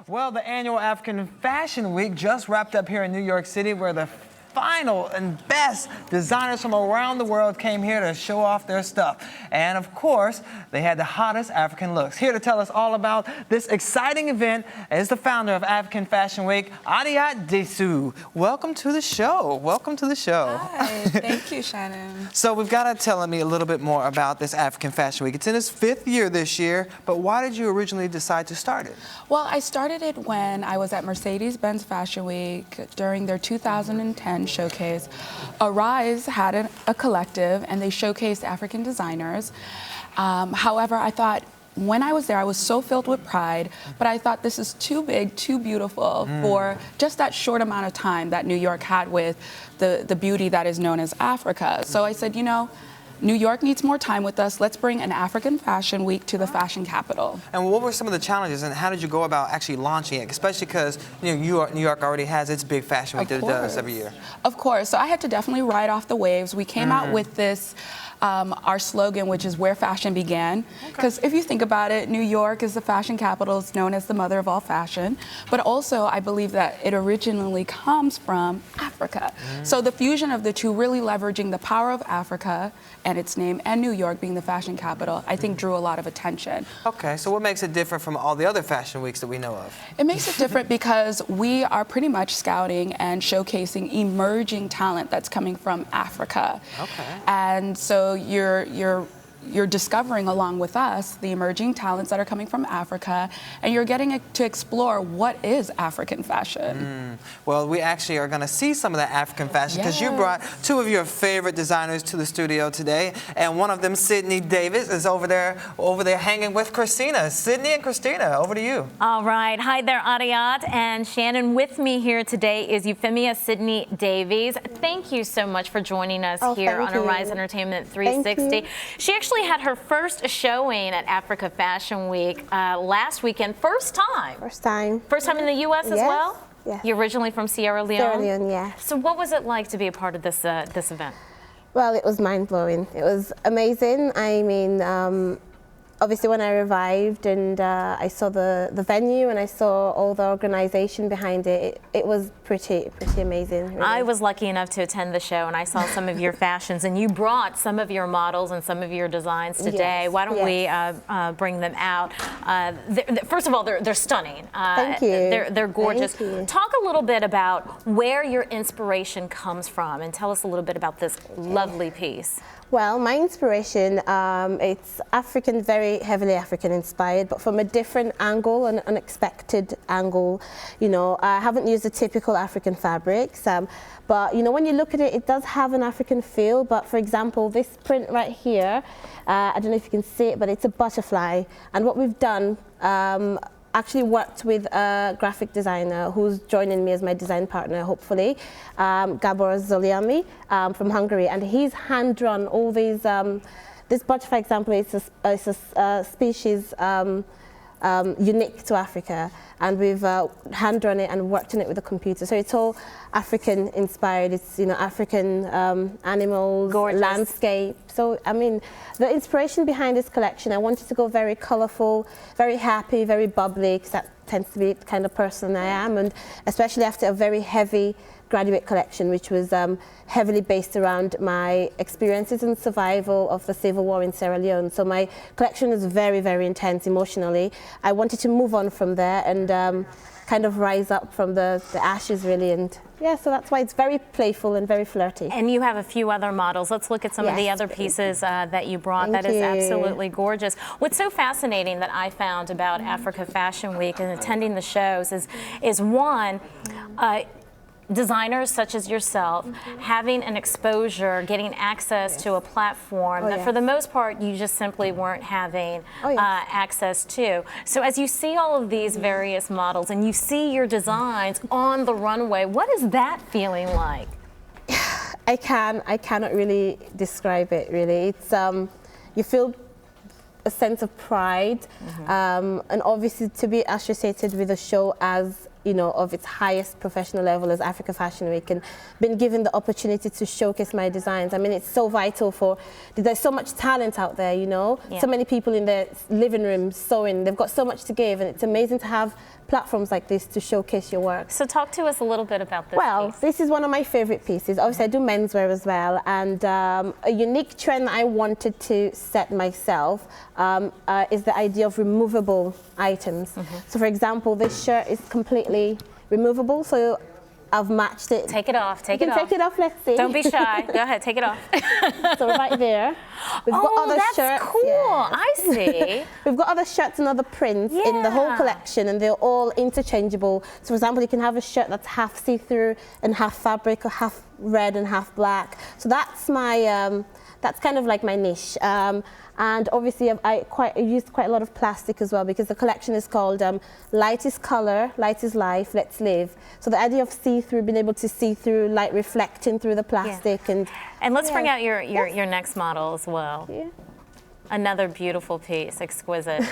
Well, the annual African Fashion Week just wrapped up here in New York City, where the final and best designers from around the world came here to show off their stuff. And of course, they had the hottest African looks. Here to tell us all about this exciting event is the founder of African Fashion Week, Adiat Desu. Welcome to the show. Welcome to the show. Hi, thank you, Shannon. So we've got to tell me a little bit more about this African Fashion Week. It's in its 5th year this year, but why did you originally decide to start it? Well, I started it when I was at Mercedes-Benz Fashion Week during their 2010 showcase. Arise had a collective, and they showcased African designers. However, I thought, when I was there, I was so filled with pride, but I thought this is too big, too beautiful for just that short amount of time that New York had with the beauty that is known as Africa. So I said, you know, New York needs more time with us. Let's bring an African Fashion Week to the fashion capital. And what were some of the challenges, and how did you go about actually launching it? Especially because New York already has its big fashion week that it does every year. Of course. So I had to definitely ride off the waves. We came out with this, our slogan, which is where fashion began. Because if you think about it, New York is the fashion capital. It's known as the mother of all fashion. But also, I believe that it originally comes from Africa. So the fusion of the two, really leveraging the power of Africa and its name, and New York being the fashion capital, I think drew a lot of attention. Okay, so what makes it different from all the other fashion weeks that we know of? It makes it different because we are pretty much scouting and showcasing emerging talent that's coming from Africa. Okay. And so you're discovering along with us the emerging talents that are coming from Africa, and you're getting to explore what is African fashion. Well, we actually are going to see some of that African fashion because you brought two of your favorite designers to the studio today, and one of them, Sydney-Davies, is over there hanging with Christina. Sydney and Christina, over to you. All right. Hi there, Adiat and Shannon. With me here today is Euphemia Sydney-Davies. Thank you so much for joining us here on Arise Entertainment 360. She actually had her first showing at Africa Fashion Week last weekend. First time. First time. First time in the U.S. as well? Yes. You're originally from Sierra Leone? Sierra Leone, yes. So what was it like to be a part of this this event? Well, it was mind-blowing. It was amazing. I mean, obviously when I arrived and I saw the venue and I saw all the organization behind it, it was pretty amazing. Really. I was lucky enough to attend the show, and I saw some of your fashions, and you brought some of your models and some of your designs today. Yes, Why don't we bring them out? First of all, they're stunning. Thank you. They're gorgeous. Thank you. Talk a little bit about where your inspiration comes from, and tell us a little bit about this lovely piece. Well, my inspiration, it's African, very heavily African inspired, but from a different angle, an unexpected angle. You know, I haven't used the typical African fabrics, but you know, when you look at it, it does have an African feel. But for example, this print right here, I don't know if you can see it, but it's a butterfly. And what we've done, actually worked with a graphic designer who's joining me as my design partner, hopefully, Gabor Zoliami from Hungary, and he's hand-drawn all these. This butterfly example is a species unique to Africa, and we've hand-drawn it and worked on it with a computer. So it's all African inspired. It's, you know, African animals, landscape. So I mean, the inspiration behind this collection, I wanted to go very colorful, very happy, very bubbly, because that tends to be the kind of person I am, and especially after a very heavy graduate collection, which was heavily based around my experiences and survival of the civil war in Sierra Leone. So my collection is very intense emotionally. I wanted to move on from there and kind of rise up from the ashes, really. And yeah, so that's why it's very playful and very flirty. And you have a few other models. Let's look at some of the other pieces that you brought. That is absolutely gorgeous. What's so fascinating that I found about Africa Fashion Week and attending the shows is one, designers such as yourself having an exposure, getting access to a platform that for the most part you just simply weren't having access to. So as you see all of these various models and you see your designs on the runway, what is that feeling like? I cannot really describe it, really. It's you feel a sense of pride, and obviously to be associated with a show as, you know, of its highest professional level as Africa Fashion Week, and been given the opportunity to showcase my designs. I mean, it's so vital for, there's so much talent out there, you know, so many people in their living rooms sewing, they've got so much to give, and it's amazing to have platforms like this to showcase your work. So talk to us a little bit about this Well, piece. this is one of my favorite pieces. Obviously, I do menswear as well, and a unique trend that I wanted to set myself is the idea of removable items. So, for example, this shirt is completely removable, so I've matched it. Take it off, take it off. Take it off, let's see. Don't be shy. Go ahead, take it off. So right there. We've got other that's shirts. cool. Yeah. I see. We've got other shirts and other prints in the whole Yeah. collection, and they're all interchangeable. So, for example, you can have a shirt that's half see-through and half fabric, or half red and half black. So that's my, that's kind of like my niche. And obviously, I used quite a lot of plastic as well, because the collection is called Light is Color, Light is Life, Let's Live. So the idea of see-through, being able to see through light reflecting through the plastic, and let's bring out your next model as well. Yeah. Another beautiful piece, exquisite.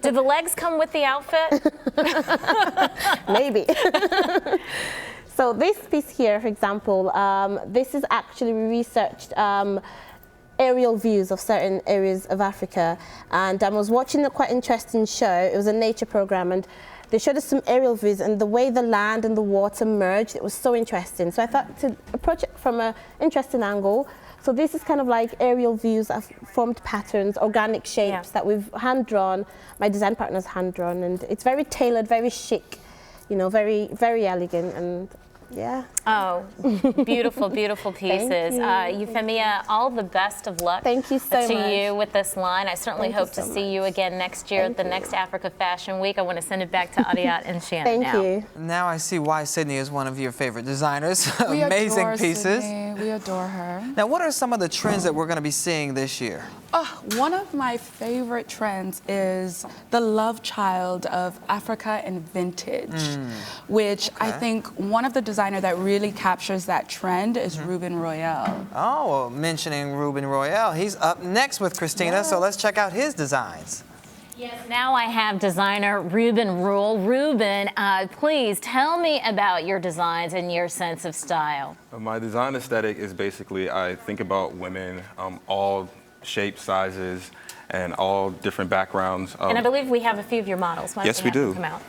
Do the legs come with the outfit? Maybe. So this piece here, for example, this is actually, we researched aerial views of certain areas of Africa, and I was watching a quite interesting show. It was a nature program, and they showed us some aerial views, and the way the land and the water merged, it was so interesting. So I thought to approach it from an interesting angle. So this is kind of like aerial views of formed patterns, organic shapes that we've hand drawn. My design partner's hand drawn, and it's very tailored, very chic, you know, very, very elegant, and yeah. Oh, beautiful, beautiful pieces. Euphemia, all the best of luck Thank you so to much. you with this line. I certainly Thank you hope to so see you again next year at the next Africa Fashion Week. I want to send it back to Adiat and Shannon Thank now. you. Now I see why Sydney is one of your favorite designers. We Amazing adore pieces. Sydney. We adore her. Now, what are some of the trends that we're going to be seeing this year? One of my favorite trends is the love child of Africa and vintage, which I think one of the designers that really captures that trend is Reuben Royale. Oh, well, mentioning Reuben Royale, he's up next with Christina, so let's check out his designs. Yes, now I have designer Reuben Rule. Reuben, please tell me about your designs and your sense of style. My design aesthetic is basically, I think about women, all shapes, sizes, and all different backgrounds. And I believe we have a few of your models. Why don't Yes, we have them do. Come out.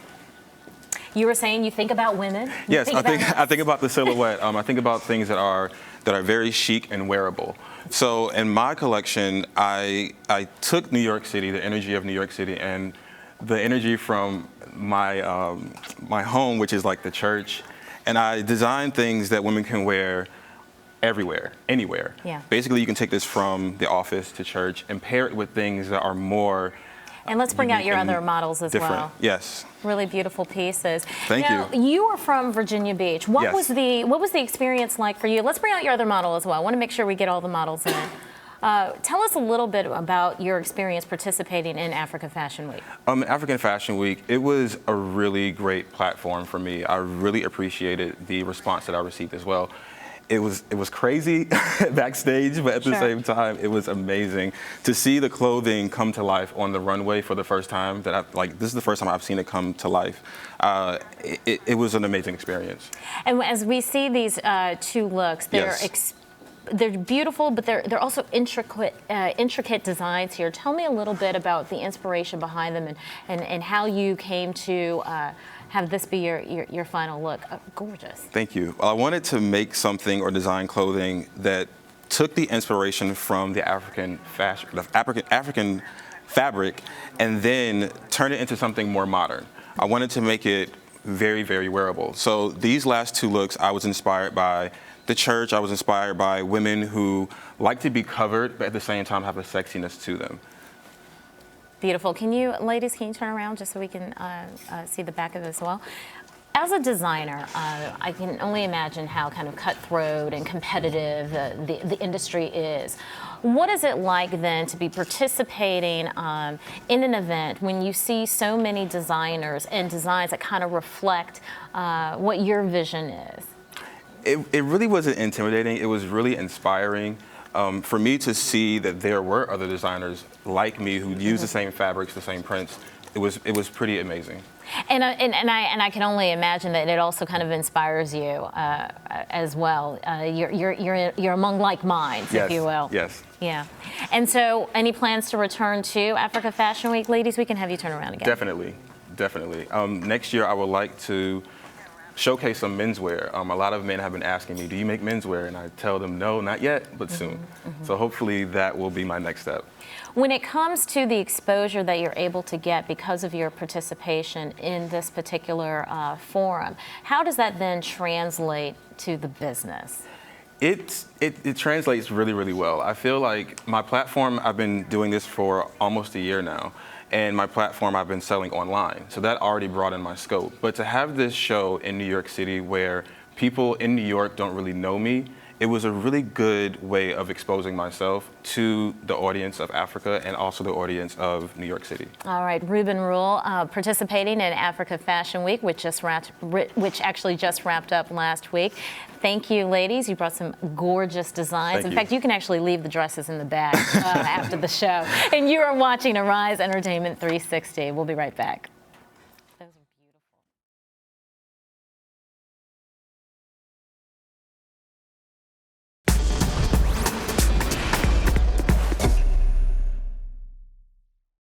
You were saying you think about women? You Yes, I think about the silhouette. I think about things that are very chic and wearable. So in my collection, I took New York City, the energy of New York City, and the energy from my my home, which is like the church, and I designed things that women can wear everywhere, anywhere. Yeah. Basically, you can take this from the office to church and pair it with things that are more. And let's bring out your unique and other models as different. well. Yes. Really beautiful pieces. Thank now, you. You are from Virginia Beach. What Yes. was the experience like for you? Let's bring out your other model as well. I want to make sure we get all the models in. Tell us a little bit about your experience participating in Africa Fashion Week. African Fashion Week, it was a really great platform for me. I really appreciated the response that I received as well. It was crazy backstage, but at the same time, it was amazing to see the clothing come to life on the runway for the first time. This is the first time I've seen it come to life. It was an amazing experience. And as we see these two looks, they're beautiful, but they're also intricate designs here. Tell me a little bit about the inspiration behind them and how you came to have this be your final look. Gorgeous. Thank you. Well, I wanted to make something or design clothing that took the inspiration from the African fashion, African fabric, and then turn it into something more modern. I wanted to make it very, very wearable. So these last two looks, I was inspired by the church. I was inspired by women who like to be covered, but at the same time have a sexiness to them. Beautiful. Ladies, can you turn around just so we can see the back of it as well? As a designer, I can only imagine how kind of cutthroat and competitive the industry is. What is it like then to be participating in an event when you see so many designers and designs that kind of reflect what your vision is? It really wasn't intimidating. It was really inspiring. For me to see that there were other designers like me who use the same fabrics, the same prints, it was pretty amazing. And I can only imagine that it also kind of inspires you as well. You're among like minds, Yes, if you will. Yes. Yeah. And so, any plans to return to Africa Fashion Week, ladies? We can have you turn around again. Definitely. Definitely. Next year, I would like to showcase some menswear. A lot of men have been asking me, do you make menswear? And I tell them, no, not yet, but soon. So hopefully that will be my next step. When it comes to the exposure that you're able to get because of your participation in this particular forum, how does that then translate to the business? It translates really, really well. I feel like my platform, I've been doing this for almost a year now, and my platform I've been selling online. So that already broadened my scope. But to have this show in New York City where people in New York don't really know me, it was a really good way of exposing myself to the audience of Africa and also the audience of New York City. All right, Reuben Rule, participating in Africa Fashion Week, which actually just wrapped up last week. Thank you, ladies. You brought some gorgeous designs. In fact, you can actually leave the dresses in the bag after the show. And you are watching Arise Entertainment 360. We'll be right back.